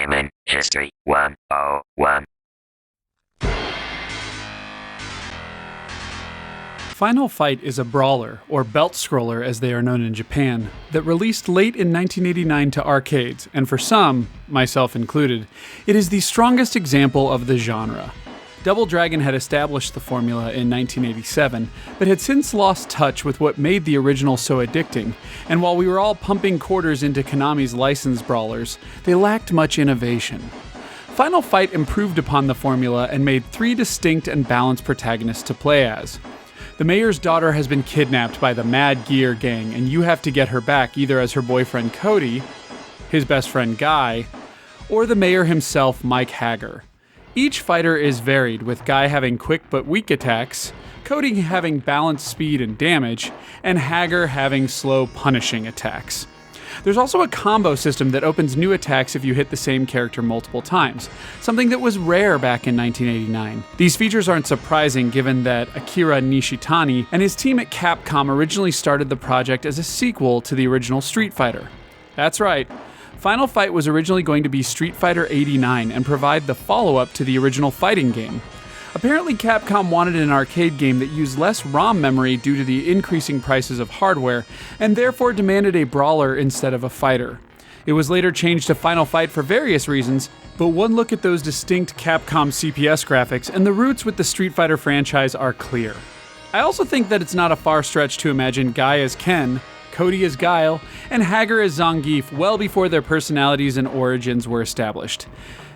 Gaming History 101. Final Fight is a brawler, or belt scroller as they are known in Japan, that released late in 1989 to arcades, and for some, myself included, it is the strongest example of the genre. Double Dragon had established the formula in 1987, but had since lost touch with what made the original so addicting, and while we were all pumping quarters into Konami's licensed brawlers, they lacked much innovation. Final Fight improved upon the formula and made 3 distinct and balanced protagonists to play as. The mayor's daughter has been kidnapped by the Mad Gear gang, and you have to get her back either as her boyfriend Cody, his best friend Guy, or the mayor himself, Mike Haggar. Each fighter is varied, with Guy having quick but weak attacks, Cody having balanced speed and damage, and Haggar having slow punishing attacks. There's also a combo system that opens new attacks if you hit the same character multiple times, something that was rare back in 1989. These features aren't surprising given that Akira Nishitani and his team at Capcom originally started the project as a sequel to the original Street Fighter. That's right, Final Fight was originally going to be Street Fighter 89 and provide the follow-up to the original fighting game. Apparently Capcom wanted an arcade game that used less ROM memory due to the increasing prices of hardware, and therefore demanded a brawler instead of a fighter. It was later changed to Final Fight for various reasons, but one look at those distinct Capcom CPS graphics and the roots with the Street Fighter franchise are clear. I also think that it's not a far stretch to imagine Guy as Ken, Cody as Guile, and Haggar as Zangief well before their personalities and origins were established.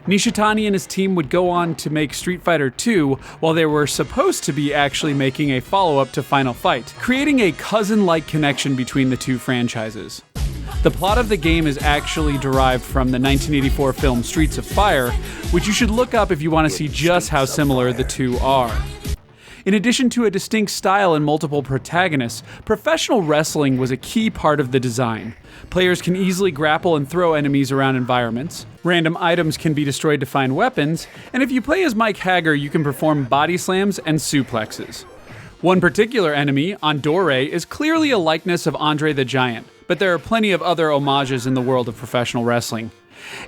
Nishitani and his team would go on to make Street Fighter II while they were supposed to be actually making a follow-up to Final Fight, creating a cousin-like connection between the two franchises. The plot of the game is actually derived from the 1984 film Streets of Fire, which you should look up if you want to see just how similar the two are. In addition to a distinct style and multiple protagonists, professional wrestling was a key part of the design. Players can easily grapple and throw enemies around environments, random items can be destroyed to find weapons, and if you play as Mike Haggar, you can perform body slams and suplexes. One particular enemy, Andore, is clearly a likeness of Andre the Giant, but there are plenty of other homages in the world of professional wrestling.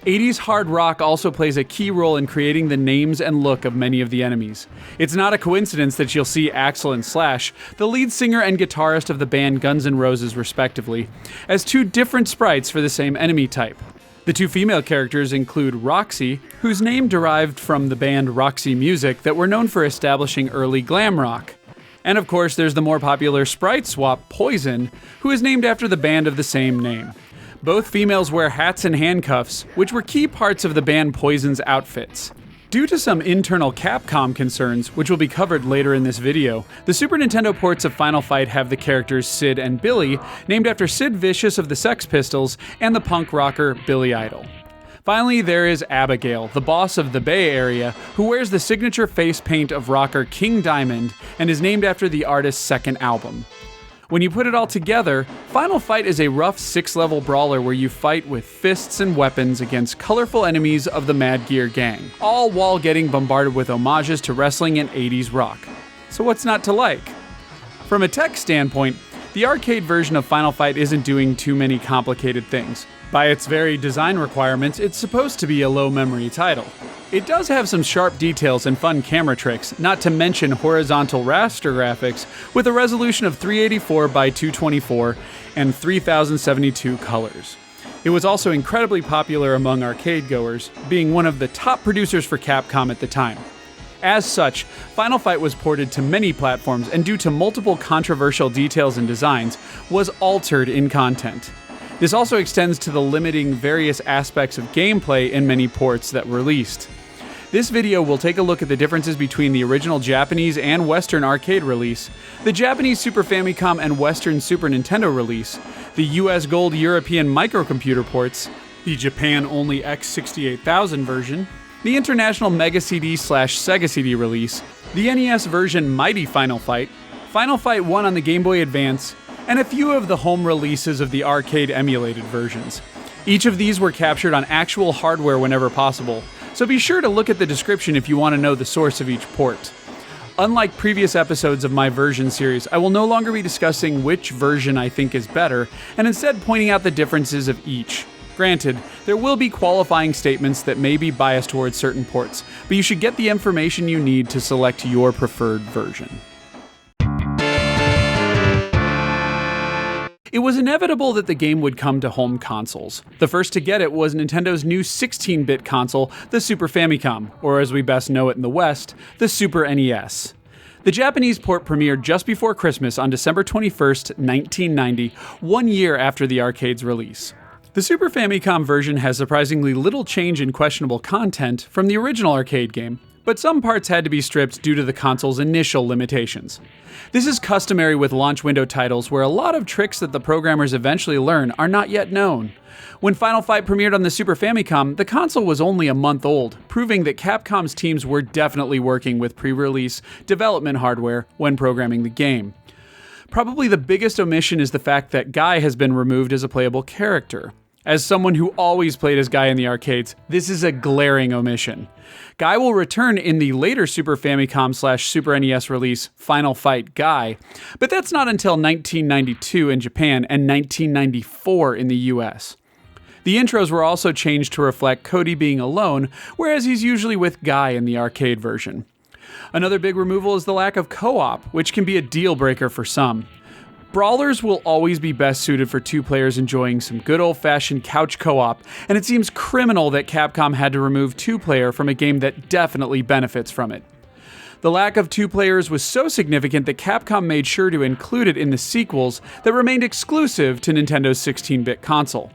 80s hard rock also plays a key role in creating the names and look of many of the enemies. It's not a coincidence that you'll see Axl and Slash, the lead singer and guitarist of the band Guns N' Roses respectively, as 2 different sprites for the same enemy type. The 2 female characters include Roxy, whose name derived from the band Roxy Music that were known for establishing early glam rock. And of course there's the more popular sprite swap Poison, who is named after the band of the same name. Both females wear hats and handcuffs, which were key parts of the band Poison's outfits. Due to some internal Capcom concerns, which will be covered later in this video, the Super Nintendo ports of Final Fight have the characters Sid and Billy, named after Sid Vicious of the Sex Pistols and the punk rocker Billy Idol. Finally, there is Abigail, the boss of the Bay Area, who wears the signature face paint of rocker King Diamond and is named after the artist's second album. When you put it all together, Final Fight is a rough 6-level brawler where you fight with fists and weapons against colorful enemies of the Mad Gear gang, all while getting bombarded with homages to wrestling and 80s rock. So what's not to like? From a tech standpoint, the arcade version of Final Fight isn't doing too many complicated things. By its very design requirements, it's supposed to be a low-memory title. It does have some sharp details and fun camera tricks, not to mention horizontal raster graphics with a resolution of 384 by 224 and 3072 colors. It was also incredibly popular among arcade goers, being one of the top producers for Capcom at the time. As such, Final Fight was ported to many platforms and due to multiple controversial details and designs, was altered in content. This also extends to the limiting various aspects of gameplay in many ports that were released. This video will take a look at the differences between the original Japanese and Western arcade release, the Japanese Super Famicom and Western Super Nintendo release, the US Gold European microcomputer ports, the Japan-only X68000 version, the International Mega CD/Sega CD release, the NES version Mighty Final Fight, Final Fight 1 on the Game Boy Advance, and a few of the home releases of the arcade emulated versions. Each of these were captured on actual hardware whenever possible, so be sure to look at the description if you want to know the source of each port. Unlike previous episodes of my version series, I will no longer be discussing which version I think is better, and instead pointing out the differences of each. Granted, there will be qualifying statements that may be biased towards certain ports, but you should get the information you need to select your preferred version. It was inevitable that the game would come to home consoles. The first to get it was Nintendo's new 16-bit console, the Super Famicom, or as we best know it in the West, the Super NES. The Japanese port premiered just before Christmas on December 21st, 1990, 1 year after the arcade's release. The Super Famicom version has surprisingly little change in questionable content from the original arcade game, but some parts had to be stripped due to the console's initial limitations. This is customary with launch window titles where a lot of tricks that the programmers eventually learn are not yet known. When Final Fight premiered on the Super Famicom, the console was only a month old, proving that Capcom's teams were definitely working with pre-release development hardware when programming the game. Probably the biggest omission is the fact that Guy has been removed as a playable character. As someone who always played as Guy in the arcades, this is a glaring omission. Guy will return in the later Super Famicom/Super NES release, Final Fight Guy, but that's not until 1992 in Japan and 1994 in the US. The intros were also changed to reflect Cody being alone, whereas he's usually with Guy in the arcade version. Another big removal is the lack of co-op, which can be a deal breaker for some. Brawlers will always be best suited for two players enjoying some good old-fashioned couch co-op, and it seems criminal that Capcom had to remove two-player from a game that definitely benefits from it. The lack of two players was so significant that Capcom made sure to include it in the sequels that remained exclusive to Nintendo's 16-bit console.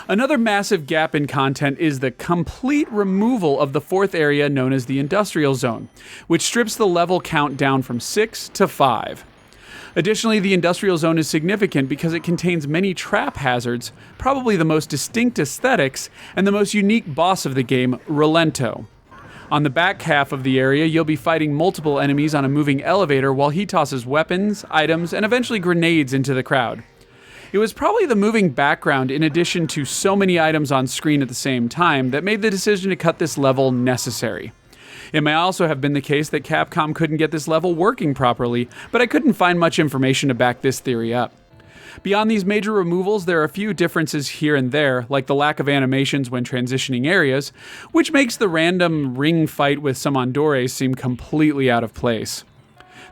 Another massive gap in content is the complete removal of the fourth area known as the Industrial Zone, which strips the level count down from 6 to 5. Additionally, the Industrial Zone is significant because it contains many trap hazards, probably the most distinct aesthetics, and the most unique boss of the game, Rolento. On the back half of the area, you'll be fighting multiple enemies on a moving elevator while he tosses weapons, items, and eventually grenades into the crowd. It was probably the moving background in addition to so many items on screen at the same time that made the decision to cut this level necessary. It may also have been the case that Capcom couldn't get this level working properly, but I couldn't find much information to back this theory up. Beyond these major removals, there are a few differences here and there, like the lack of animations when transitioning areas, which makes the random ring fight with some Andores seem completely out of place.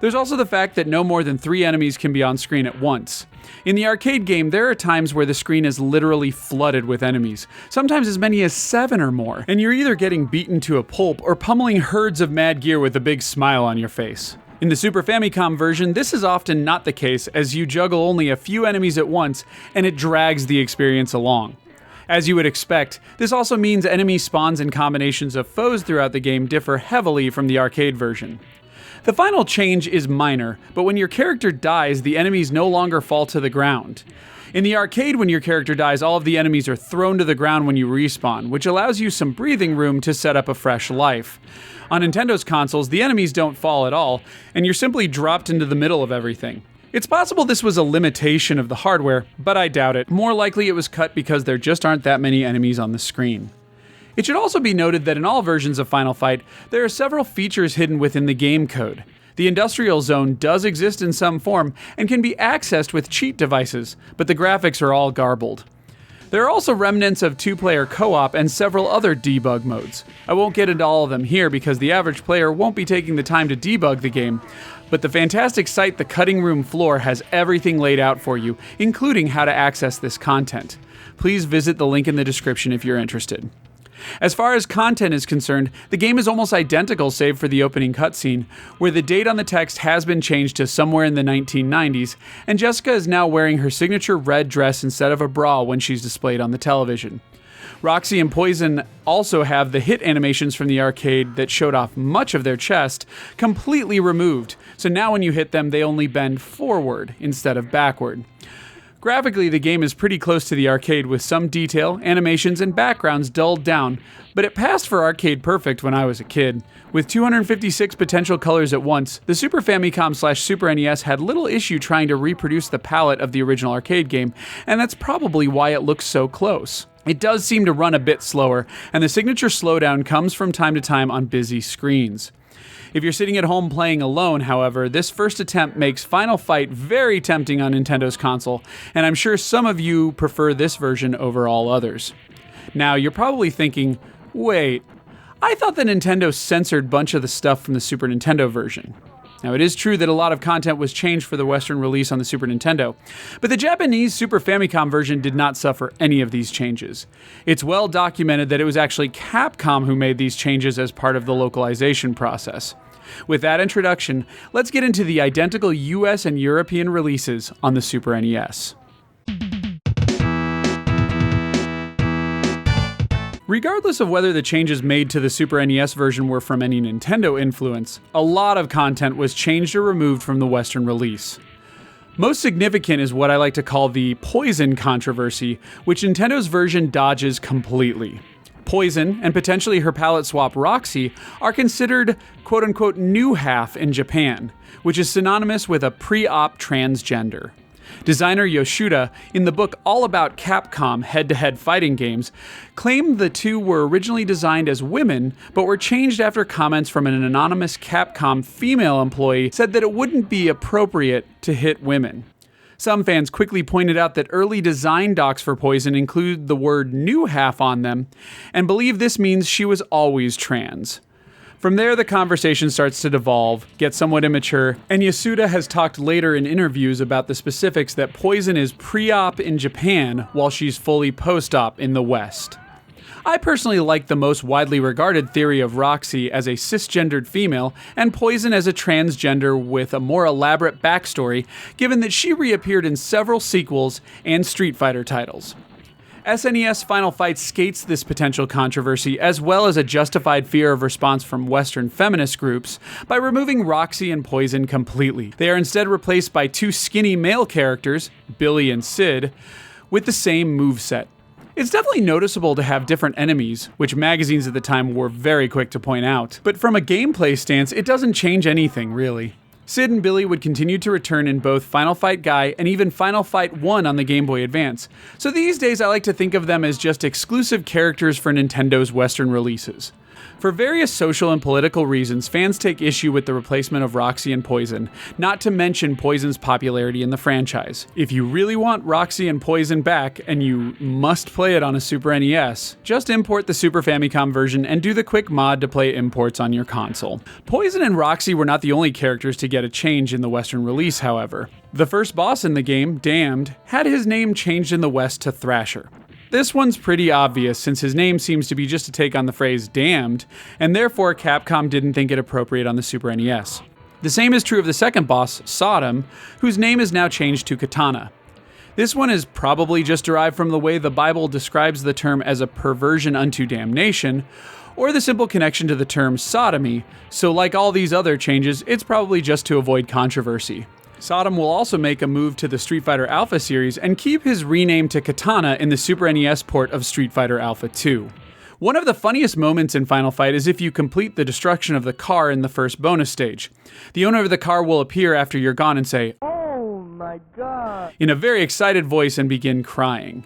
There's also the fact that no more than 3 enemies can be on screen at once. In the arcade game, there are times where the screen is literally flooded with enemies, sometimes as many as 7 or more, and you're either getting beaten to a pulp or pummeling herds of mad gear with a big smile on your face. In the Super Famicom version, this is often not the case, as you juggle only a few enemies at once, and it drags the experience along. As you would expect, this also means enemy spawns and combinations of foes throughout the game differ heavily from the arcade version. The final change is minor, but when your character dies, the enemies no longer fall to the ground. In the arcade, when your character dies, all of the enemies are thrown to the ground when you respawn, which allows you some breathing room to set up a fresh life. On Nintendo's consoles, the enemies don't fall at all, and you're simply dropped into the middle of everything. It's possible this was a limitation of the hardware, but I doubt it. More likely it was cut because there just aren't that many enemies on the screen. It should also be noted that in all versions of Final Fight, there are several features hidden within the game code. The Industrial Zone does exist in some form and can be accessed with cheat devices, but the graphics are all garbled. There are also remnants of two-player co-op and several other debug modes. I won't get into all of them here because the average player won't be taking the time to debug the game, but the fantastic site The Cutting Room Floor has everything laid out for you, including how to access this content. Please visit the link in the description if you're interested. As far as content is concerned, the game is almost identical save for the opening cutscene, where the date on the text has been changed to somewhere in the 1990s, and Jessica is now wearing her signature red dress instead of a bra when she's displayed on the television. Roxy and Poison also have the hit animations from the arcade that showed off much of their chest completely removed, so now when you hit them they only bend forward instead of backward. Graphically, the game is pretty close to the arcade with some detail, animations, and backgrounds dulled down, but it passed for arcade perfect when I was a kid. With 256 potential colors at once, the Super Famicom/Super NES had little issue trying to reproduce the palette of the original arcade game, and that's probably why it looks so close. It does seem to run a bit slower, and the signature slowdown comes from time to time on busy screens. If you're sitting at home playing alone, however, this first attempt makes Final Fight very tempting on Nintendo's console, and I'm sure some of you prefer this version over all others. Now, you're probably thinking, wait, I thought that Nintendo censored a bunch of the stuff from the Super Nintendo version. Now, it is true that a lot of content was changed for the Western release on the Super Nintendo, but the Japanese Super Famicom version did not suffer any of these changes. It's well documented that it was actually Capcom who made these changes as part of the localization process. With that introduction, let's get into the identical US and European releases on the Super NES. Regardless of whether the changes made to the Super NES version were from any Nintendo influence, a lot of content was changed or removed from the Western release. Most significant is what I like to call the Poison controversy, which Nintendo's version dodges completely. Poison, and potentially her palette swap Roxy, are considered quote-unquote new half in Japan, which is synonymous with a pre-op transgender. Designer Yoshida, in the book All About Capcom Head-to-Head Fighting Games, claimed the two were originally designed as women, but were changed after comments from an anonymous Capcom female employee said that it wouldn't be appropriate to hit women. Some fans quickly pointed out that early design docs for Poison include the word new half on them, and believe this means she was always trans. From there, the conversation starts to devolve, get somewhat immature, and Yasuda has talked later in interviews about the specifics that Poison is pre-op in Japan while she's fully post-op in the West. I personally like the most widely regarded theory of Roxy as a cisgendered female and Poison as a transgender with a more elaborate backstory, given that she reappeared in several sequels and Street Fighter titles. SNES Final Fight skates this potential controversy as well as a justified fear of response from Western feminist groups by removing Roxy and Poison completely. They are instead replaced by two skinny male characters, Billy and Sid, with the same moveset. It's definitely noticeable to have different enemies, which magazines at the time were very quick to point out, but from a gameplay stance, it doesn't change anything, really. Sid and Billy would continue to return in both Final Fight Guy and even Final Fight 1 on the Game Boy Advance, so these days I like to think of them as just exclusive characters for Nintendo's Western releases. For various social and political reasons, fans take issue with the replacement of Roxy and Poison, not to mention Poison's popularity in the franchise. If you really want Roxy and Poison back, and you must play it on a Super NES, just import the Super Famicom version and do the quick mod to play imports on your console. Poison and Roxy were not the only characters to get a change in the Western release, however. The first boss in the game, Damned, had his name changed in the West to Thrasher. This one's pretty obvious since his name seems to be just a take on the phrase damned, and therefore Capcom didn't think it appropriate on the Super NES. The same is true of the second boss, Sodom, whose name is now changed to Katana. This one is probably just derived from the way the Bible describes the term as a perversion unto damnation, or the simple connection to the term sodomy, so like all these other changes, it's probably just to avoid controversy. Sodom will also make a move to the Street Fighter Alpha series and keep his rename to Katana in the Super NES port of Street Fighter Alpha 2. One of the funniest moments in Final Fight is if you complete the destruction of the car in the first bonus stage. The owner of the car will appear after you're gone and say, "Oh my god," in a very excited voice and begin crying.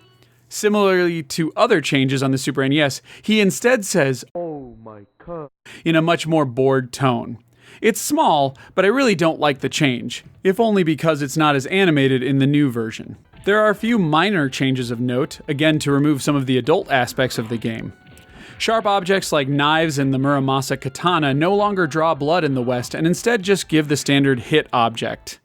Similarly to other changes on the Super NES, he instead says, "Oh my god," in a much more bored tone. It's small, but I really don't like the change, if only because it's not as animated in the new version. There are a few minor changes of note, again to remove some of the adult aspects of the game. Sharp objects like knives and the Muramasa katana no longer draw blood in the West and instead just give the standard hit object.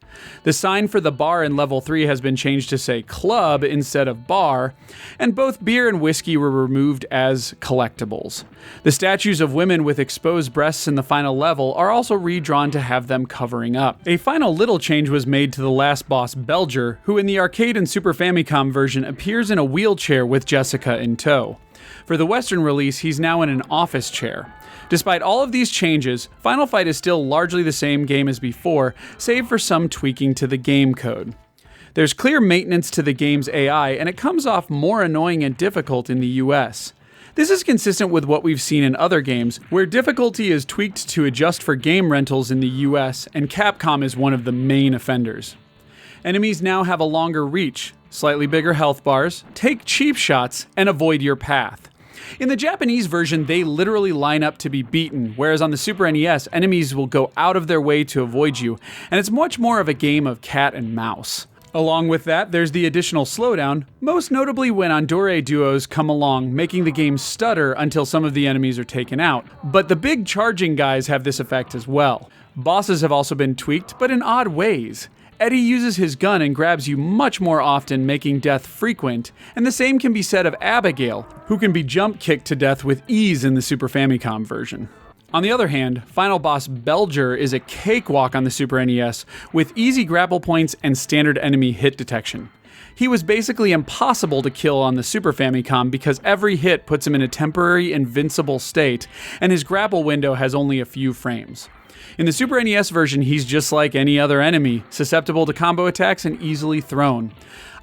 The sign for the bar in level 3 has been changed to say club instead of bar, and both beer and whiskey were removed as collectibles. The statues of women with exposed breasts in the final level are also redrawn to have them covering up. A final little change was made to the last boss, Belger, who in the arcade and Super Famicom version appears in a wheelchair with Jessica in tow. For the Western release, he's now in an office chair. Despite all of these changes, Final Fight is still largely the same game as before, save for some tweaking to the game code. There's clear maintenance to the game's AI, and it comes off more annoying and difficult in the US. This is consistent with what we've seen in other games, where difficulty is tweaked to adjust for game rentals in the US, and Capcom is one of the main offenders. Enemies now have a longer reach, slightly bigger health bars, take cheap shots, and avoid your path. In the Japanese version, they literally line up to be beaten, whereas on the Super NES, enemies will go out of their way to avoid you, and it's much more of a game of cat and mouse. Along with that, there's the additional slowdown, most notably when Andore duos come along, making the game stutter until some of the enemies are taken out. But the big charging guys have this effect as well. Bosses have also been tweaked, but in odd ways. Eddie uses his gun and grabs you much more often, making death frequent, and the same can be said of Abigail, who can be jump kicked to death with ease in the Super Famicom version. On the other hand, final boss Belger is a cakewalk on the Super NES, with easy grapple points and standard enemy hit detection. He was basically impossible to kill on the Super Famicom because every hit puts him in a temporary invincible state, and his grapple window has only a few frames. In the Super NES version, he's just like any other enemy, susceptible to combo attacks and easily thrown.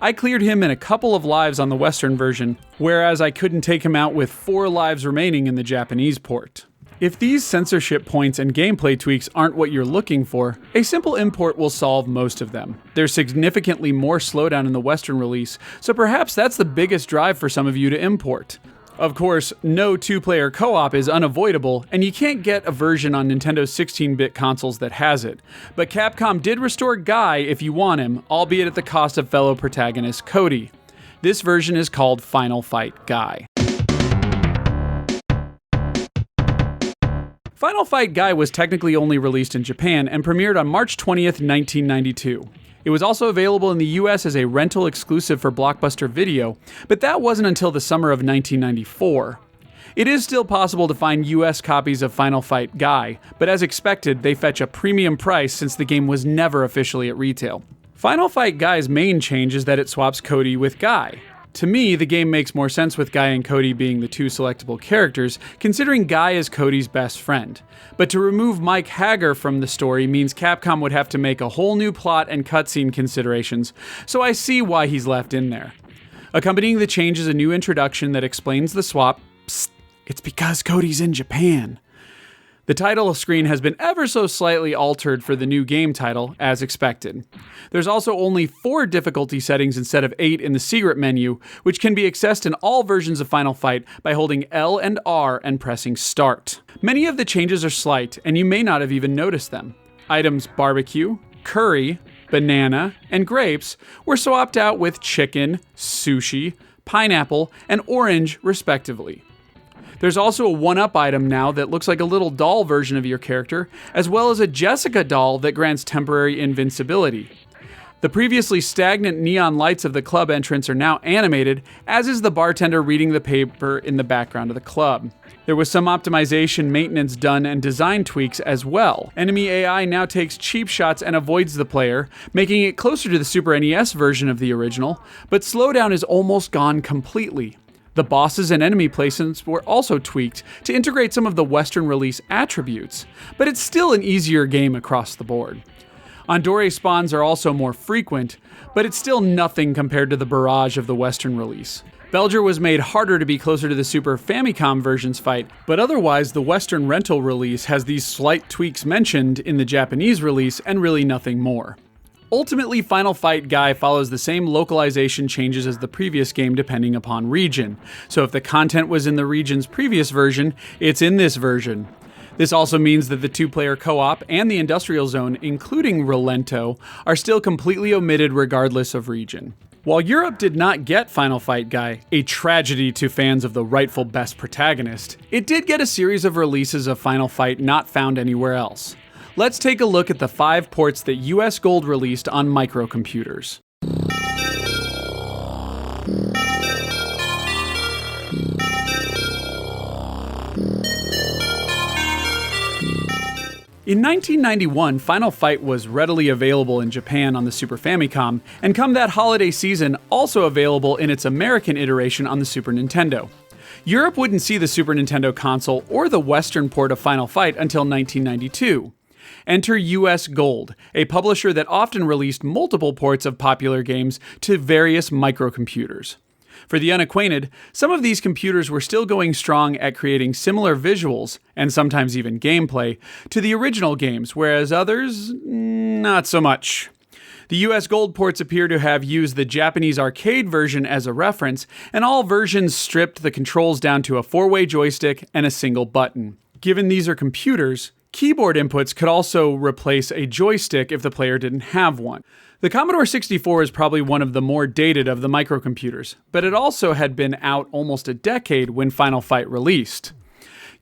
I cleared him in a couple of lives on the Western version, whereas I couldn't take him out with 4 lives remaining in the Japanese port. If these censorship points and gameplay tweaks aren't what you're looking for, a simple import will solve most of them. There's significantly more slowdown in the Western release, so perhaps that's the biggest drive for some of you to import. Of course, no 2-player co-op is unavoidable, and you can't get a version on Nintendo's 16-bit consoles that has it. But Capcom did restore Guy if you want him, albeit at the cost of fellow protagonist Cody. This version is called Final Fight Guy. Final Fight Guy was technically only released in Japan and premiered on March 20th, 1992. It was also available in the US as a rental exclusive for Blockbuster Video, but that wasn't until the summer of 1994. It is still possible to find US copies of Final Fight Guy, but as expected, they fetch a premium price since the game was never officially at retail. Final Fight Guy's main change is that it swaps Cody with Guy. To me, the game makes more sense with Guy and Cody being the 2 selectable characters, considering Guy is Cody's best friend. But to remove Mike Haggar from the story means Capcom would have to make a whole new plot and cutscene considerations, so I see why he's left in there. Accompanying the change is a new introduction that explains the swap. Psst, it's because Cody's in Japan. The title screen has been ever so slightly altered for the new game title, as expected. There's also only 4 difficulty settings instead of 8 in the secret menu, which can be accessed in all versions of Final Fight by holding L and R and pressing Start. Many of the changes are slight, and you may not have even noticed them. Items barbecue, curry, banana, and grapes were swapped out with chicken, sushi, pineapple, and orange, respectively. There's also a 1-up item now that looks like a little doll version of your character, as well as a Jessica doll that grants temporary invincibility. The previously stagnant neon lights of the club entrance are now animated, as is the bartender reading the paper in the background of the club. There was some optimization, maintenance done, and design tweaks as well. Enemy AI now takes cheap shots and avoids the player, making it closer to the Super NES version of the original, but slowdown is almost gone completely. The bosses and enemy placements were also tweaked to integrate some of the Western release attributes, but it's still an easier game across the board. Andore spawns are also more frequent, but it's still nothing compared to the barrage of the Western release. Belger was made harder to be closer to the Super Famicom version's fight, but otherwise the Western rental release has these slight tweaks mentioned in the Japanese release and really nothing more. Ultimately, Final Fight Guy follows the same localization changes as the previous game depending upon region, so if the content was in the region's previous version, it's in this version. This also means that the 2-player co-op and the industrial zone, including Relento, are still completely omitted regardless of region. While Europe did not get Final Fight Guy, a tragedy to fans of the rightful best protagonist, it did get a series of releases of Final Fight not found anywhere else. Let's take a look at the 5 ports that US Gold released on Microcomputers. In 1991, Final Fight was readily available in Japan on the Super Famicom, and come that holiday season, also available in its American iteration on the Super Nintendo. Europe wouldn't see the Super Nintendo console or the Western port of Final Fight until 1992. Enter US Gold, a publisher that often released multiple ports of popular games to various microcomputers. For the unacquainted, some of these computers were still going strong at creating similar visuals, and sometimes even gameplay, to the original games, whereas others, not so much. The US Gold ports appear to have used the Japanese arcade version as a reference, and all versions stripped the controls down to a 4-way joystick and a single button. Given these are computers, Keyboard inputs could also replace a joystick if the player didn't have one. The Commodore 64 is probably one of the more dated of the microcomputers, but it also had been out almost a decade when Final Fight released.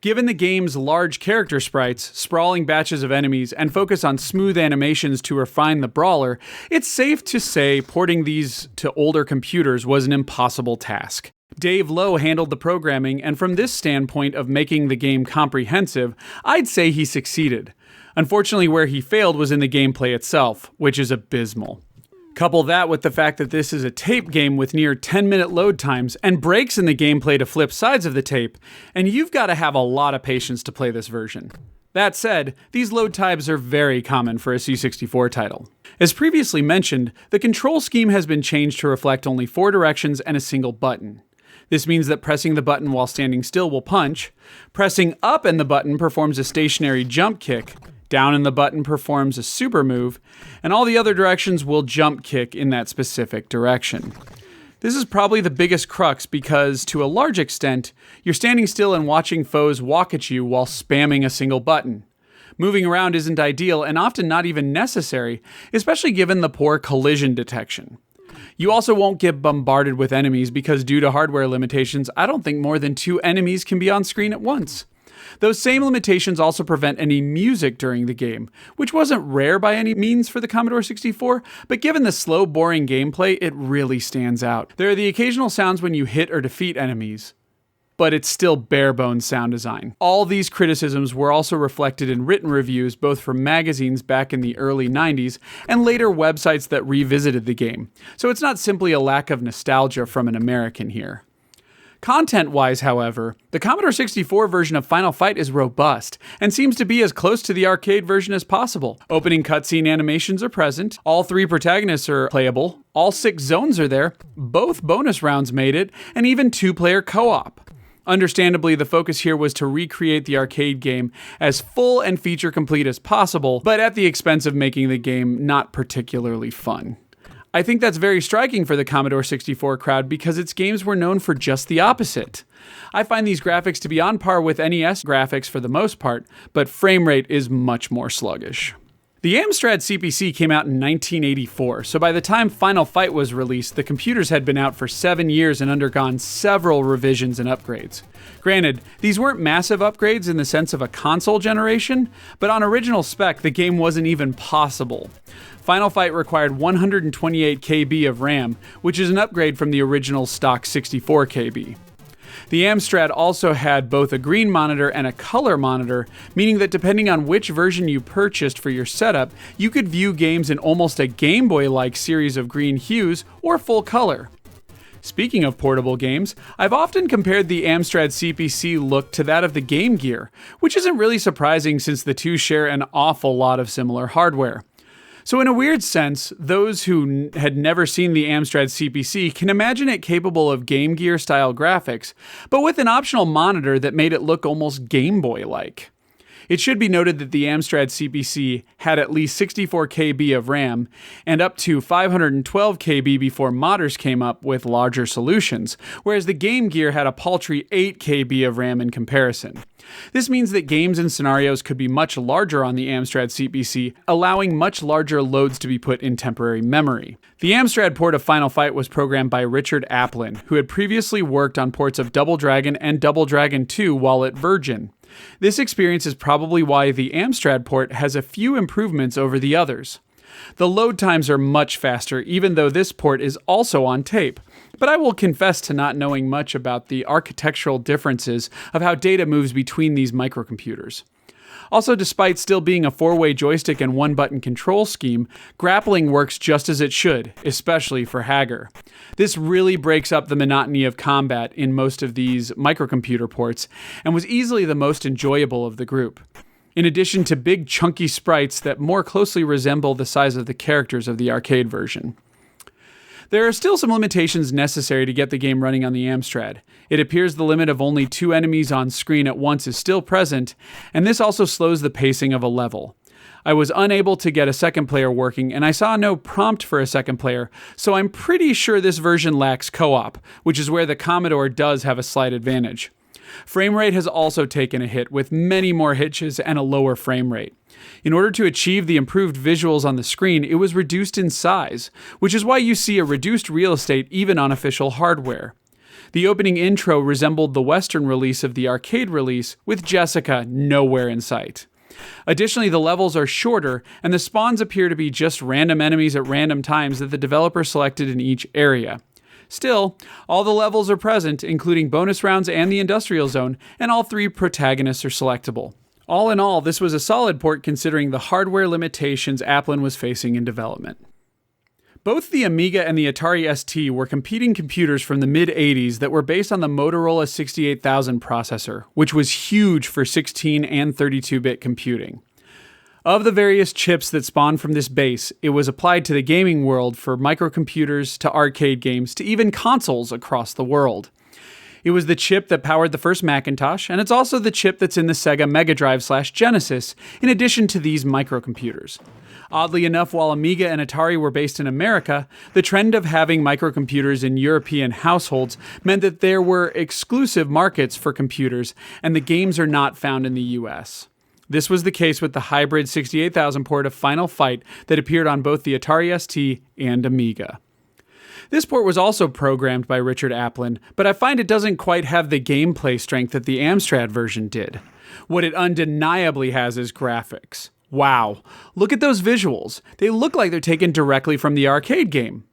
Given the game's large character sprites, sprawling batches of enemies, and focus on smooth animations to refine the brawler, it's safe to say porting these to older computers was an impossible task. Dave Lowe handled the programming, and from this standpoint of making the game comprehensive, I'd say he succeeded. Unfortunately, where he failed was in the gameplay itself, which is abysmal. Couple that with the fact that this is a tape game with near 10-minute load times and breaks in the gameplay to flip sides of the tape, and you've got to have a lot of patience to play this version. That said, these load times are very common for a C64 title. As previously mentioned, the control scheme has been changed to reflect only 4 directions and a single button. This means that pressing the button while standing still will punch, pressing up in the button performs a stationary jump kick, down in the button performs a super move, and all the other directions will jump kick in that specific direction. This is probably the biggest crux because, to a large extent, you're standing still and watching foes walk at you while spamming a single button. Moving around isn't ideal and often not even necessary, especially given the poor collision detection. You also won't get bombarded with enemies because due to hardware limitations, I don't think more than 2 enemies can be on screen at once. Those same limitations also prevent any music during the game, which wasn't rare by any means for the Commodore 64, but given the slow, boring gameplay, it really stands out. There are the occasional sounds when you hit or defeat enemies, but it's still bare-bones sound design. All these criticisms were also reflected in written reviews, both from magazines back in the early 90s and later websites that revisited the game, so it's not simply a lack of nostalgia from an American here. Content-wise, however, the Commodore 64 version of Final Fight is robust and seems to be as close to the arcade version as possible. Opening cutscene animations are present, all 3 protagonists are playable, all 6 zones are there, both bonus rounds made it, and even 2-player co-op. Understandably, the focus here was to recreate the arcade game as full and feature-complete as possible, but at the expense of making the game not particularly fun. I think that's very striking for the Commodore 64 crowd because its games were known for just the opposite. I find these graphics to be on par with NES graphics for the most part, but frame rate is much more sluggish. The Amstrad CPC came out in 1984, so by the time Final Fight was released, the computers had been out for 7 years and undergone several revisions and upgrades. Granted, these weren't massive upgrades in the sense of a console generation, but on original spec, the game wasn't even possible. Final Fight required 128 KB of RAM, which is an upgrade from the original stock 64 KB. The Amstrad also had both a green monitor and a color monitor, meaning that depending on which version you purchased for your setup, you could view games in almost a Game Boy-like series of green hues or full color. Speaking of portable games, I've often compared the Amstrad CPC look to that of the Game Gear, which isn't really surprising since the two share an awful lot of similar hardware. So in a weird sense, those who had never seen the Amstrad CPC can imagine it capable of Game Gear-style graphics, but with an optional monitor that made it look almost Game Boy-like. It should be noted that the Amstrad CPC had at least 64 KB of RAM, and up to 512 KB before modders came up with larger solutions, whereas the Game Gear had a paltry 8 KB of RAM in comparison. This means that games and scenarios could be much larger on the Amstrad CPC, allowing much larger loads to be put in temporary memory. The Amstrad port of Final Fight was programmed by Richard Applin, who had previously worked on ports of Double Dragon and Double Dragon 2 while at Virgin. This experience is probably why the Amstrad port has a few improvements over the others. The load times are much faster, even though this port is also on tape. But I will confess to not knowing much about the architectural differences of how data moves between these microcomputers. Also, despite still being a 4-way joystick and 1-button control scheme, grappling works just as it should, especially for Haggar. This really breaks up the monotony of combat in most of these microcomputer ports, and was easily the most enjoyable of the group. In addition to big chunky sprites that more closely resemble the size of the characters of the arcade version. There are still some limitations necessary to get the game running on the Amstrad. It appears the limit of only 2 enemies on screen at once is still present, and this also slows the pacing of a level. I was unable to get a second player working, and I saw no prompt for a second player, so I'm pretty sure this version lacks co-op, which is where the Commodore does have a slight advantage. Frame rate has also taken a hit, with many more hitches and a lower frame rate. In order to achieve the improved visuals on the screen, it was reduced in size, which is why you see a reduced real estate even on official hardware. The opening intro resembled the Western release of the arcade release, with Jessica nowhere in sight. Additionally, the levels are shorter, and the spawns appear to be just random enemies at random times that the developer selected in each area. Still, all the levels are present, including bonus rounds and the industrial zone, and all 3 protagonists are selectable. All in all, this was a solid port considering the hardware limitations Applin was facing in development. Both the Amiga and the Atari ST were competing computers from the mid-80s that were based on the Motorola 68000 processor, which was huge for 16 and 32-bit computing. Of the various chips that spawned from this base, it was applied to the gaming world for microcomputers to arcade games to even consoles across the world. It was the chip that powered the first Macintosh, and it's also the chip that's in the Sega Mega Drive/Genesis, in addition to these microcomputers. Oddly enough, while Amiga and Atari were based in America, the trend of having microcomputers in European households meant that there were exclusive markets for computers, and the games are not found in the US. This was the case with the hybrid 68000 port of Final Fight that appeared on both the Atari ST and Amiga. This port was also programmed by Richard Applin, but I find it doesn't quite have the gameplay strength that the Amstrad version did. What it undeniably has is graphics. Wow, look at those visuals. They look like they're taken directly from the arcade game.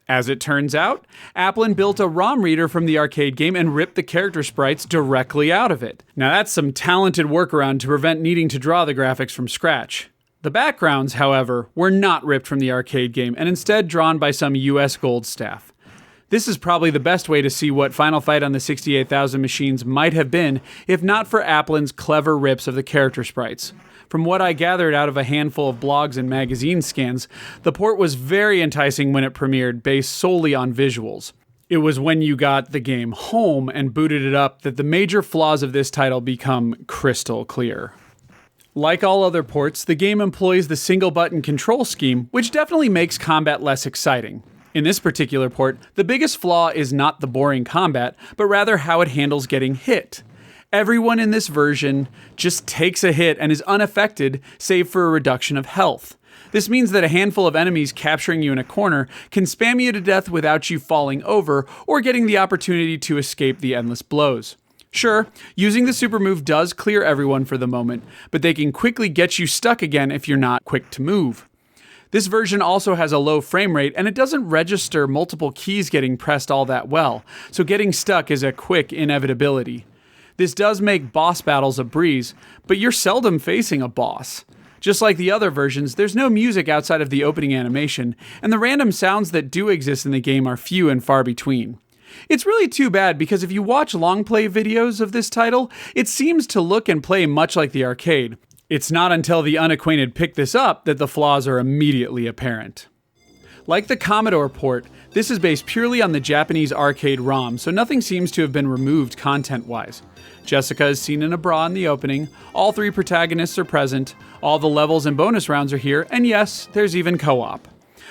As it turns out, Applin built a ROM reader from the arcade game and ripped the character sprites directly out of it. Now that's some talented workaround to prevent needing to draw the graphics from scratch. The backgrounds, however, were not ripped from the arcade game and instead drawn by some US Gold staff. This is probably the best way to see what Final Fight on the 68000 machines might have been if not for Applin's clever rips of the character sprites. From what I gathered out of a handful of blogs and magazine scans, the port was very enticing when it premiered, based solely on visuals. It was when you got the game home and booted it up that the major flaws of this title become crystal clear. Like all other ports, the game employs the single-button control scheme, which definitely makes combat less exciting. In this particular port, the biggest flaw is not the boring combat, but rather how it handles getting hit. Everyone in this version just takes a hit and is unaffected, save for a reduction of health. This means that a handful of enemies capturing you in a corner can spam you to death without you falling over or getting the opportunity to escape the endless blows. Sure, using the super move does clear everyone for the moment, but they can quickly get you stuck again if you're not quick to move. This version also has a low frame rate, and it doesn't register multiple keys getting pressed all that well, so getting stuck is a quick inevitability. This does make boss battles a breeze, but you're seldom facing a boss. Just like the other versions, there's no music outside of the opening animation, and the random sounds that do exist in the game are few and far between. It's really too bad because if you watch long play videos of this title, it seems to look and play much like the arcade. It's not until the unacquainted pick this up that the flaws are immediately apparent. Like the Commodore port, this is based purely on the Japanese arcade ROM, so nothing seems to have been removed content-wise. Jessica is seen in a bra in the opening, all 3 protagonists are present, all the levels and bonus rounds are here, and yes, there's even co-op.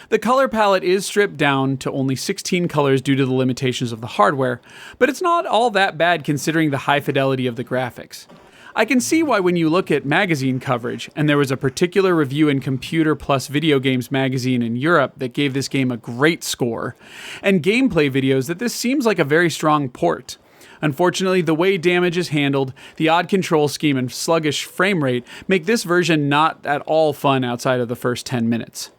The color palette is stripped down to only 16 colors due to the limitations of the hardware, but it's not all that bad considering the high fidelity of the graphics. I can see why when you look at magazine coverage, and there was a particular review in Computer Plus Video Games magazine in Europe that gave this game a great score, and gameplay videos that this seems like a very strong port. Unfortunately, the way damage is handled, the odd control scheme, and sluggish frame rate make this version not at all fun outside of the first 10 minutes.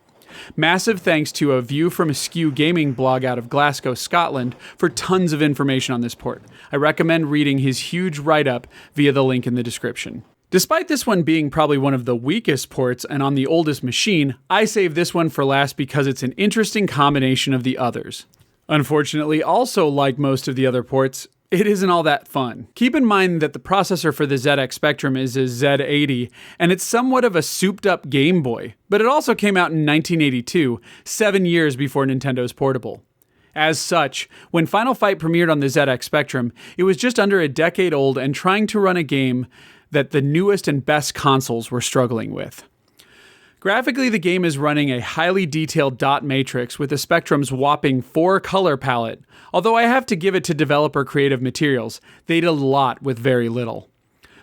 Massive thanks to a View from Askew gaming blog out of Glasgow, Scotland, for tons of information on this port. I recommend reading his huge write-up via the link in the description. Despite this one being probably one of the weakest ports and on the oldest machine, I saved this one for last because it's an interesting combination of the others. Unfortunately, also like most of the other ports, it isn't all that fun. Keep in mind that the processor for the ZX Spectrum is a Z80, and it's somewhat of a souped-up Game Boy, but it also came out in 1982, 7 years before Nintendo's portable. As such, when Final Fight premiered on the ZX Spectrum, it was just under a decade old and trying to run a game that the newest and best consoles were struggling with. Graphically, the game is running a highly detailed dot matrix with the Spectrum's whopping 4-color palette, although I have to give it to developer Creative Materials. They did a lot with very little.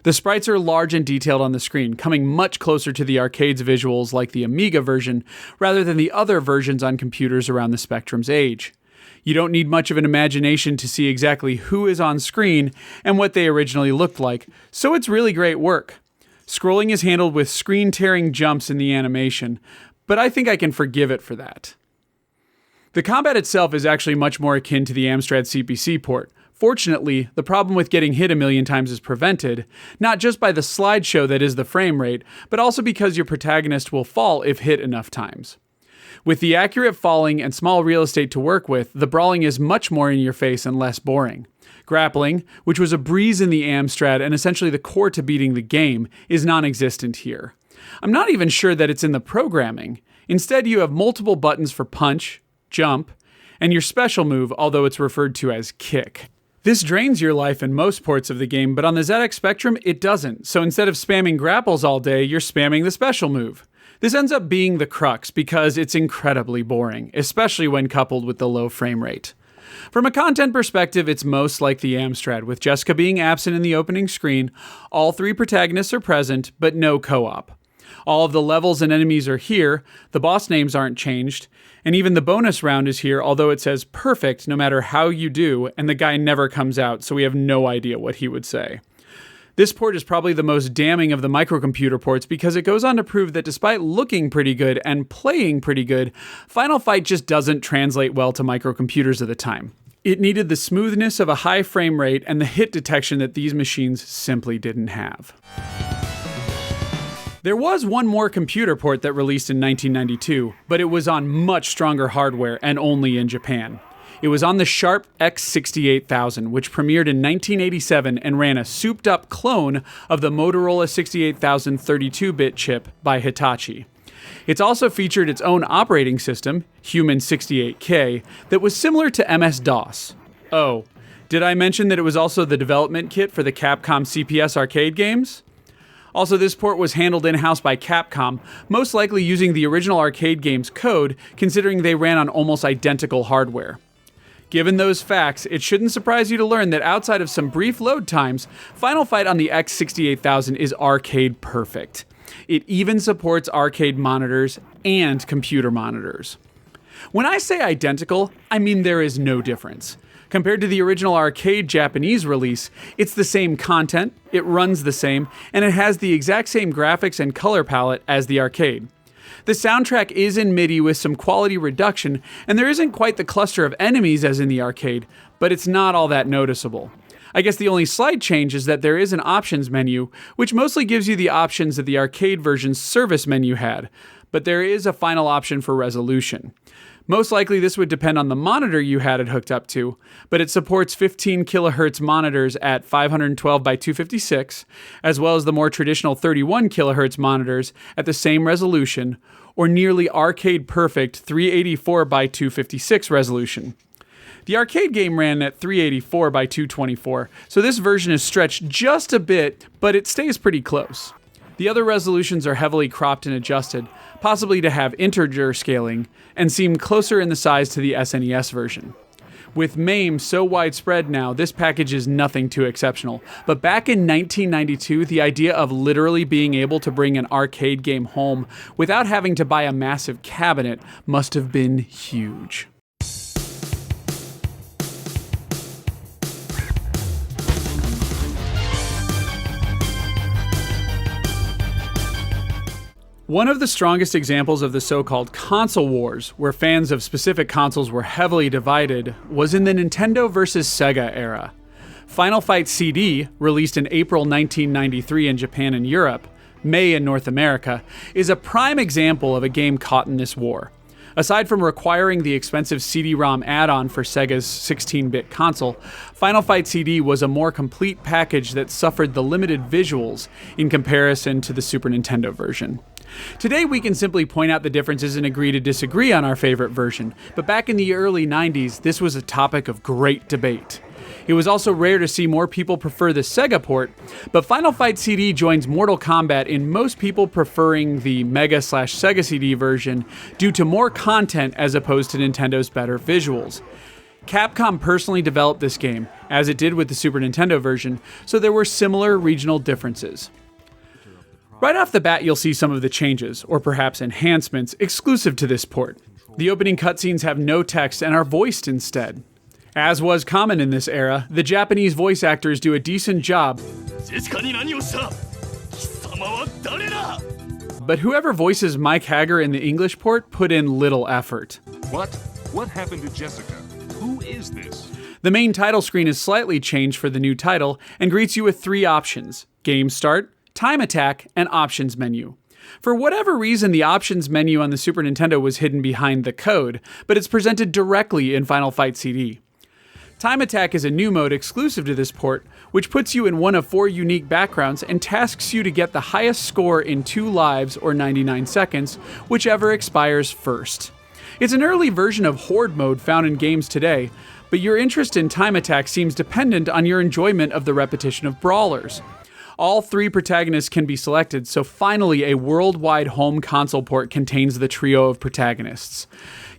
The sprites are large and detailed on the screen, coming much closer to the arcade's visuals like the Amiga version, rather than the other versions on computers around the Spectrum's age. You don't need much of an imagination to see exactly who is on screen and what they originally looked like, so it's really great work. Scrolling is handled with screen-tearing jumps in the animation, but I think I can forgive it for that. The combat itself is actually much more akin to the Amstrad CPC port. Fortunately, the problem with getting hit a million times is prevented, not just by the slideshow that is the frame rate, but also because your protagonist will fall if hit enough times. With the accurate falling and small real estate to work with, the brawling is much more in your face and less boring. Grappling, which was a breeze in the Amstrad and essentially the core to beating the game, is non-existent here. I'm not even sure that it's in the programming. Instead, you have multiple buttons for punch, jump, and your special move, although it's referred to as kick. This drains your life in most ports of the game, but on the ZX Spectrum, it doesn't. So instead of spamming grapples all day, you're spamming the special move. This ends up being the crux because it's incredibly boring, especially when coupled with the low frame rate. From a content perspective, it's most like the Amstrad, with Jessica being absent in the opening screen. All 3 protagonists are present, but no co-op. All of the levels and enemies are here, the boss names aren't changed, and even the bonus round is here, although it says perfect no matter how you do, and the guy never comes out, so we have no idea what he would say. This port is probably the most damning of the microcomputer ports because it goes on to prove that despite looking pretty good and playing pretty good, Final Fight just doesn't translate well to microcomputers of the time. It needed the smoothness of a high frame rate and the hit detection that these machines simply didn't have. There was one more computer port that released in 1992, but it was on much stronger hardware and only in Japan. It was on the Sharp X68000, which premiered in 1987 and ran a souped-up clone of the Motorola 68000 32-bit chip by Hitachi. It's also featured its own operating system, Human 68K, that was similar to MS-DOS. Oh, did I mention that it was also the development kit for the Capcom Cps Arcade games? Also, this port was handled in-house by Capcom, most likely using the original arcade game's code, considering they ran on almost identical hardware. Given those facts, it shouldn't surprise you to learn that outside of some brief load times, Final Fight on the X68000 is arcade perfect. It even supports arcade monitors and computer monitors. When I say identical, I mean there is no difference. Compared to the original arcade Japanese release, it's the same content, it runs the same, and it has the exact same graphics and color palette as the arcade. The soundtrack is in MIDI with some quality reduction, and there isn't quite the cluster of enemies as in the arcade, but it's not all that noticeable. I guess the only slight change is that there is an options menu, which mostly gives you the options that the arcade version's service menu had, but there is a final option for resolution. Most likely this would depend on the monitor you had it hooked up to, but it supports 15 kHz monitors at 512 by 256, as well as the more traditional 31 kHz monitors at the same resolution, or nearly arcade perfect 384 by 256 resolution. The arcade game ran at 384 by 224, so this version is stretched just a bit, but it stays pretty close. The other resolutions are heavily cropped and adjusted, possibly to have integer scaling, and seem closer in the size to the SNES version. With MAME so widespread now, this package is nothing too exceptional, but back in 1992, the idea of literally being able to bring an arcade game home without having to buy a massive cabinet must have been huge. One of the strongest examples of the so-called console wars, where fans of specific consoles were heavily divided, was in the Nintendo vs. Sega era. Final Fight CD, released in April 1993 in Japan and Europe, May in North America, is a prime example of a game caught in this war. Aside from requiring the expensive CD-ROM add-on for Sega's 16-bit console, Final Fight CD was a more complete package that suffered the limited visuals in comparison to the Super Nintendo version. Today we can simply point out the differences and agree to disagree on our favorite version, but back in the early 90s, this was a topic of great debate. It was also rare to see more people prefer the Sega port, but Final Fight CD joins Mortal Kombat in most people preferring the Mega/Sega CD version due to more content as opposed to Nintendo's better visuals. Capcom personally developed this game, as it did with the Super Nintendo version, so there were similar regional differences. Right off the bat, you'll see some of the changes, or perhaps enhancements, exclusive to this port. The opening cutscenes have no text and are voiced instead. As was common in this era, the Japanese voice actors do a decent job, but whoever voices Mike Haggar in the English port put in little effort. What? What happened to Jessica? Who is this? The main title screen is slightly changed for the new title and greets you with 3 options: Game Start, Time Attack, and Options menu. For whatever reason, the Options menu on the Super Nintendo was hidden behind the code, but it's presented directly in Final Fight CD. Time Attack is a new mode exclusive to this port, which puts you in one of 4 unique backgrounds and tasks you to get the highest score in 2 lives or 99 seconds, whichever expires first. It's an early version of Horde mode found in games today, but your interest in Time Attack seems dependent on your enjoyment of the repetition of brawlers. All 3 protagonists can be selected, so finally a worldwide home console port contains the trio of protagonists.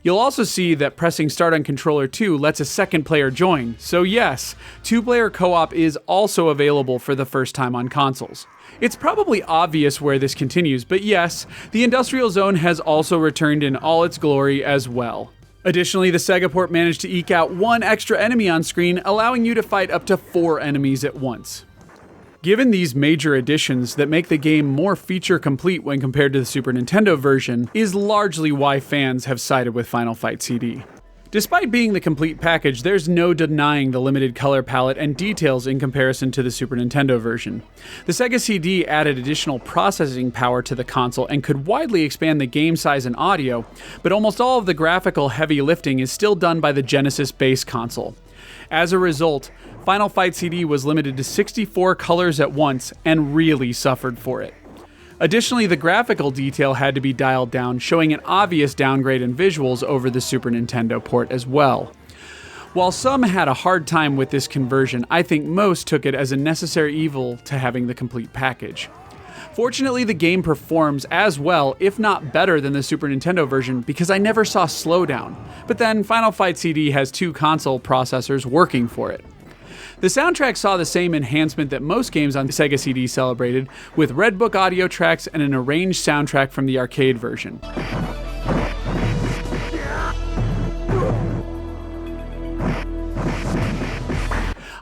You'll also see that pressing start on controller 2 lets a second player join, so yes, 2-player co-op is also available for the first time on consoles. It's probably obvious where this continues, but yes, the Industrial Zone has also returned in all its glory as well. Additionally, the Sega port managed to eke out 1 extra enemy on screen, allowing you to fight up to 4 enemies at once. Given these major additions that make the game more feature complete when compared to the Super Nintendo version, is largely why fans have sided with Final Fight CD. Despite being the complete package, there's no denying the limited color palette and details in comparison to the Super Nintendo version. The Sega CD added additional processing power to the console and could widely expand the game size and audio, but almost all of the graphical heavy lifting is still done by the Genesis base console. As a result, Final Fight CD was limited to 64 colors at once and really suffered for it. Additionally, the graphical detail had to be dialed down, showing an obvious downgrade in visuals over the Super Nintendo port as well. While some had a hard time with this conversion, I think most took it as a necessary evil to having the complete package. Fortunately, the game performs as well, if not better than the Super Nintendo version, because I never saw slowdown. But then, Final Fight CD has 2 console processors working for it. The soundtrack saw the same enhancement that most games on Sega CD celebrated, with Red Book audio tracks and an arranged soundtrack from the arcade version.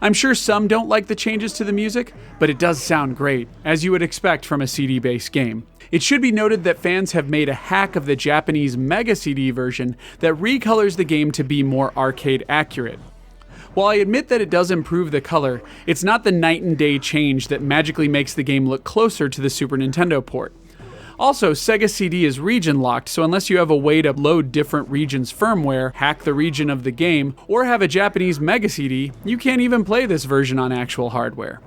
I'm sure some don't like the changes to the music, but it does sound great, as you would expect from a CD-based game. It should be noted that fans have made a hack of the Japanese Mega CD version that recolors the game to be more arcade accurate. While I admit that it does improve the color, it's not the night and day change that magically makes the game look closer to the Super Nintendo port. Also, Sega CD is region locked, so unless you have a way to load different regions' firmware, hack the region of the game, or have a Japanese Mega CD, you can't even play this version on actual hardware.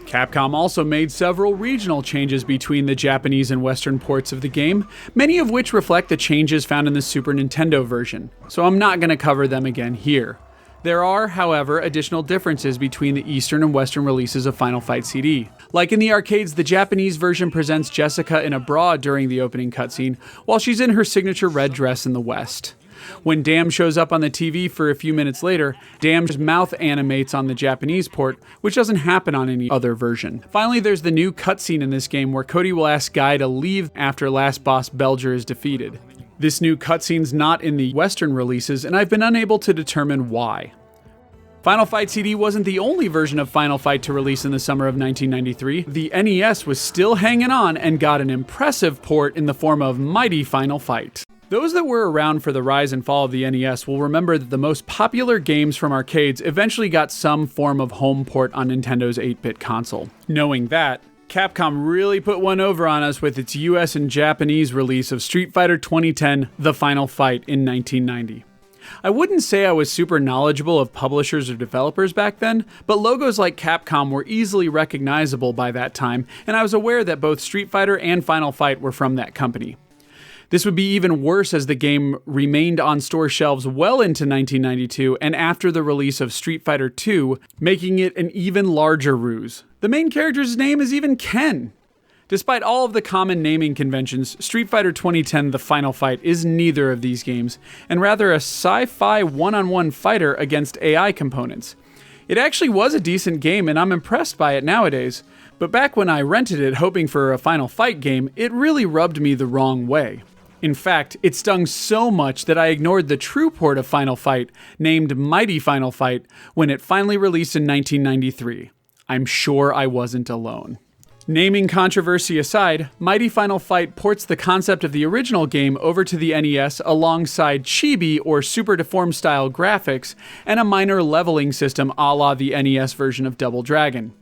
Capcom also made several regional changes between the Japanese and Western ports of the game, many of which reflect the changes found in the Super Nintendo version, so I'm not going to cover them again here. There are, however, additional differences between the Eastern and Western releases of Final Fight CD. Like in the arcades, the Japanese version presents Jessica in a bra during the opening cutscene, while she's in her signature red dress in the West. When Dam shows up on the TV for a few minutes later, Dam's mouth animates on the Japanese port, which doesn't happen on any other version. Finally, there's the new cutscene in this game where Cody will ask Guy to leave after last boss Belger is defeated. This new cutscene's not in the Western releases, and I've been unable to determine why. Final Fight CD wasn't the only version of Final Fight to release in the summer of 1993. The NES was still hanging on and got an impressive port in the form of Mighty Final Fight. Those that were around for the rise and fall of the NES will remember that the most popular games from arcades eventually got some form of home port on Nintendo's 8-bit console. Knowing that, Capcom really put one over on us with its US and Japanese release of Street Fighter 2010: The Final Fight in 1990. I wouldn't say I was super knowledgeable of publishers or developers back then, but logos like Capcom were easily recognizable by that time, and I was aware that both Street Fighter and Final Fight were from that company. This would be even worse as the game remained on store shelves well into 1992 and after the release of Street Fighter II, making it an even larger ruse. The main character's name is even Ken. Despite all of the common naming conventions, Street Fighter 2010 The Final Fight is neither of these games, and rather a sci-fi one-on-one fighter against AI components. It actually was a decent game, and I'm impressed by it nowadays, but back when I rented it hoping for a Final Fight game, it really rubbed me the wrong way. In fact, it stung so much that I ignored the true port of Final Fight, named Mighty Final Fight, when it finally released in 1993. I'm sure I wasn't alone. Naming controversy aside, Mighty Final Fight ports the concept of the original game over to the NES alongside chibi or super deformed style graphics and a minor leveling system a la the NES version of Double Dragon.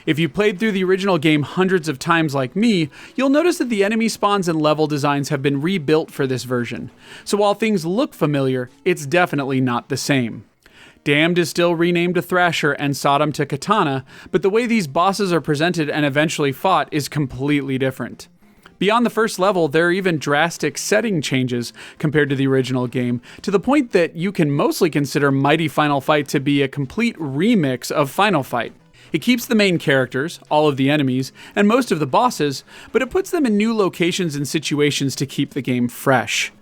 If you played through the original game hundreds of times like me, you'll notice that the enemy spawns and level designs have been rebuilt for this version. So while things look familiar, it's definitely not the same. Damned is still renamed to Thrasher and Sodom to Katana, but the way these bosses are presented and eventually fought is completely different. Beyond the first level, there are even drastic setting changes compared to the original game, to the point that you can mostly consider Mighty Final Fight to be a complete remix of Final Fight. It keeps the main characters, all of the enemies, and most of the bosses, but it puts them in new locations and situations to keep the game fresh.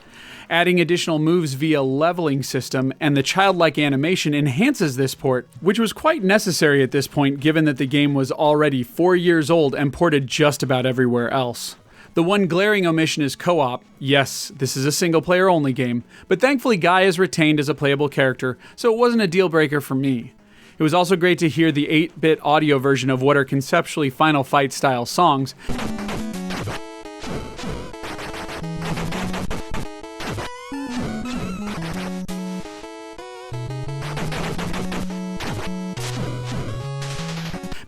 Adding additional moves via leveling system and the childlike animation enhances this port, which was quite necessary at this point given that the game was already 4 years old and ported just about everywhere else. The one glaring omission is co-op. Yes, this is a single-player only game, but thankfully Guy is retained as a playable character, so it wasn't a deal breaker for me. It was also great to hear the 8-bit audio version of what are conceptually Final Fight-style songs,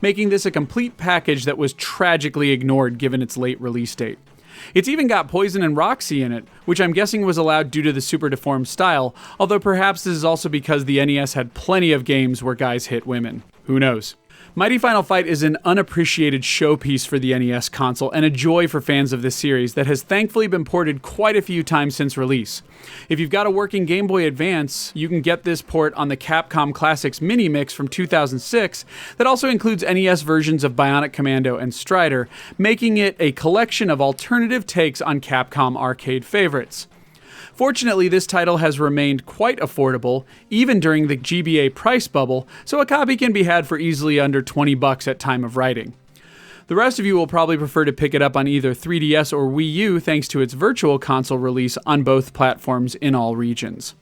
making this a complete package that was tragically ignored given its late release date. It's even got Poison and Roxy in it, which I'm guessing was allowed due to the super deformed style, although perhaps this is also because the NES had plenty of games where guys hit women. Who knows? Mighty Final Fight is an unappreciated showpiece for the NES console and a joy for fans of this series that has thankfully been ported quite a few times since release. If you've got a working Game Boy Advance, you can get this port on the Capcom Classics Mini Mix from 2006 that also includes NES versions of Bionic Commando and Strider, making it a collection of alternative takes on Capcom arcade favorites. Fortunately, this title has remained quite affordable, even during the GBA price bubble, so a copy can be had for easily under $20 at time of writing. The rest of you will probably prefer to pick it up on either 3DS or Wii U thanks to its virtual console release on both platforms in all regions.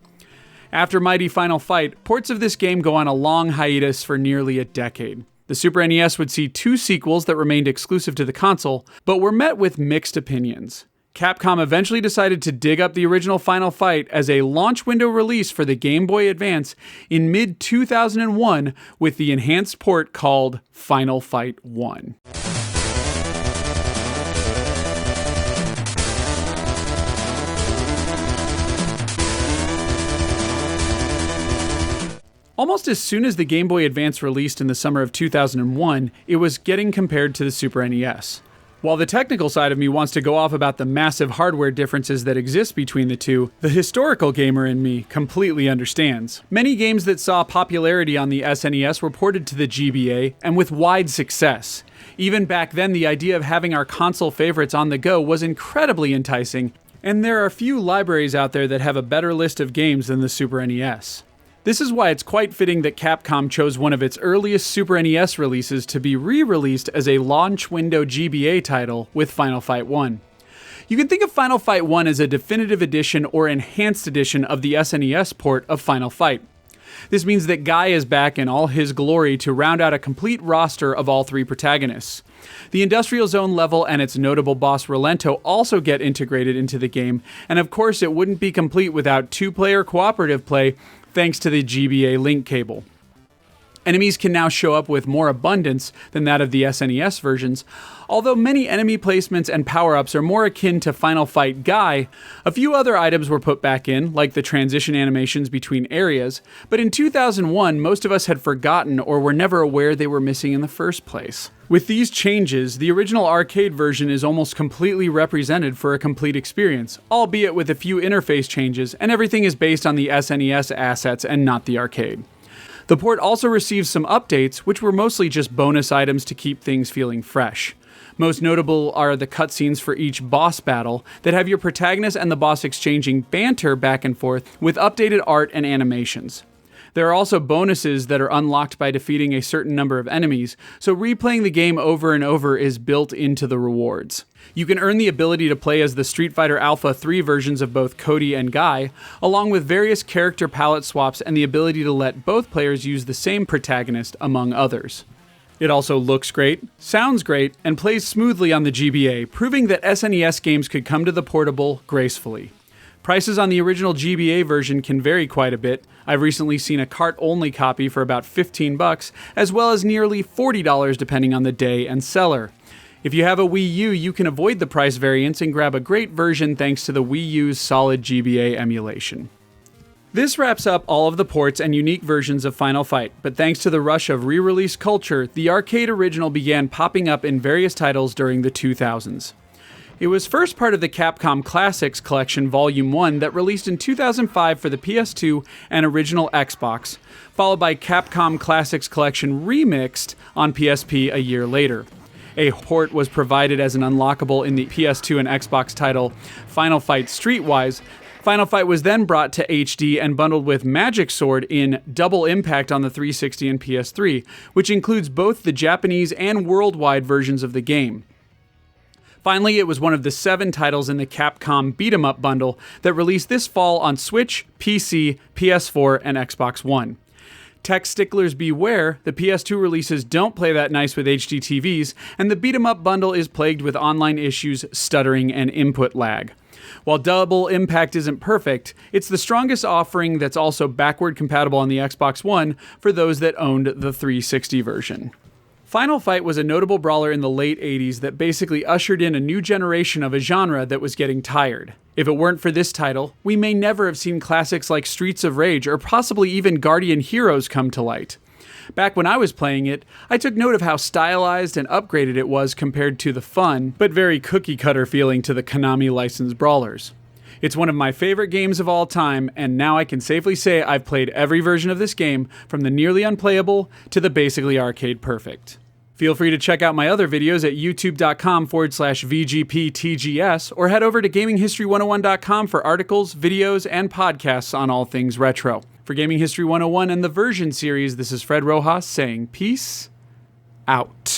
After Mighty Final Fight, ports of this game go on a long hiatus for nearly a decade. The Super NES would see 2 sequels that remained exclusive to the console, but were met with mixed opinions. Capcom eventually decided to dig up the original Final Fight as a launch window release for the Game Boy Advance in mid-2001 with the enhanced port called Final Fight 1. Almost as soon as the Game Boy Advance released in the summer of 2001, it was getting compared to the Super NES. While the technical side of me wants to go off about the massive hardware differences that exist between the two, the historical gamer in me completely understands. Many games that saw popularity on the SNES were ported to the GBA, and with wide success. Even back then, the idea of having our console favorites on the go was incredibly enticing, and there are few libraries out there that have a better list of games than the Super NES. This is why it's quite fitting that Capcom chose one of its earliest Super NES releases to be re-released as a launch window GBA title with Final Fight 1. You can think of Final Fight 1 as a definitive edition or enhanced edition of the SNES port of Final Fight. This means that Guy is back in all his glory to round out a complete roster of all 3 protagonists. The Industrial Zone level and its notable boss Rolento also get integrated into the game, and of course it wouldn't be complete without 2-player cooperative play thanks to the GBA link cable. Enemies can now show up with more abundance than that of the SNES versions. Although many enemy placements and power-ups are more akin to Final Fight Guy, a few other items were put back in, like the transition animations between areas, but in 2001 most of us had forgotten or were never aware they were missing in the first place. With these changes, the original arcade version is almost completely represented for a complete experience, albeit with a few interface changes, and everything is based on the SNES assets and not the arcade. The port also received some updates, which were mostly just bonus items to keep things feeling fresh. Most notable are the cutscenes for each boss battle that have your protagonist and the boss exchanging banter back and forth with updated art and animations. There are also bonuses that are unlocked by defeating a certain number of enemies, so replaying the game over and over is built into the rewards. You can earn the ability to play as the Street Fighter Alpha 3 versions of both Cody and Guy, along with various character palette swaps and the ability to let both players use the same protagonist, among others. It also looks great, sounds great, and plays smoothly on the GBA, proving that SNES games could come to the portable gracefully. Prices on the original GBA version can vary quite a bit. I've recently seen a cart-only copy for about $15, as well as nearly $40 depending on the day and seller. If you have a Wii U, you can avoid the price variance and grab a great version thanks to the Wii U's solid GBA emulation. This wraps up all of the ports and unique versions of Final Fight, but thanks to the rush of re-release culture, the arcade original began popping up in various titles during the 2000s. It was first part of the Capcom Classics Collection Volume 1 that released in 2005 for the PS2 and original Xbox, followed by Capcom Classics Collection Remixed on PSP a year later. A port was provided as an unlockable in the PS2 and Xbox title Final Fight Streetwise. Final Fight was then brought to HD and bundled with Magic Sword in Double Impact on the 360 and PS3, which includes both the Japanese and worldwide versions of the game. Finally, it was one of the 7 titles in the Capcom Beat 'em Up bundle that released this fall on Switch, PC, PS4, and Xbox One. Tech sticklers beware, the PS2 releases don't play that nice with HD TVs, and the Beat 'em Up bundle is plagued with online issues, stuttering, and input lag. While Double Impact isn't perfect, it's the strongest offering that's also backward compatible on the Xbox One for those that owned the 360 version. Final Fight was a notable brawler in the late 80s that basically ushered in a new generation of a genre that was getting tired. If it weren't for this title, we may never have seen classics like Streets of Rage or possibly even Guardian Heroes come to light. Back when I was playing it, I took note of how stylized and upgraded it was compared to the fun, but very cookie-cutter feeling to the Konami licensed brawlers. It's one of my favorite games of all time, and now I can safely say I've played every version of this game, from the nearly unplayable to the basically arcade perfect. Feel free to check out my other videos at youtube.com/VGPTGS or head over to gaminghistory101.com for articles, videos, and podcasts on all things retro. For Gaming History 101 and the Version series, this is Fred Rojas saying peace out.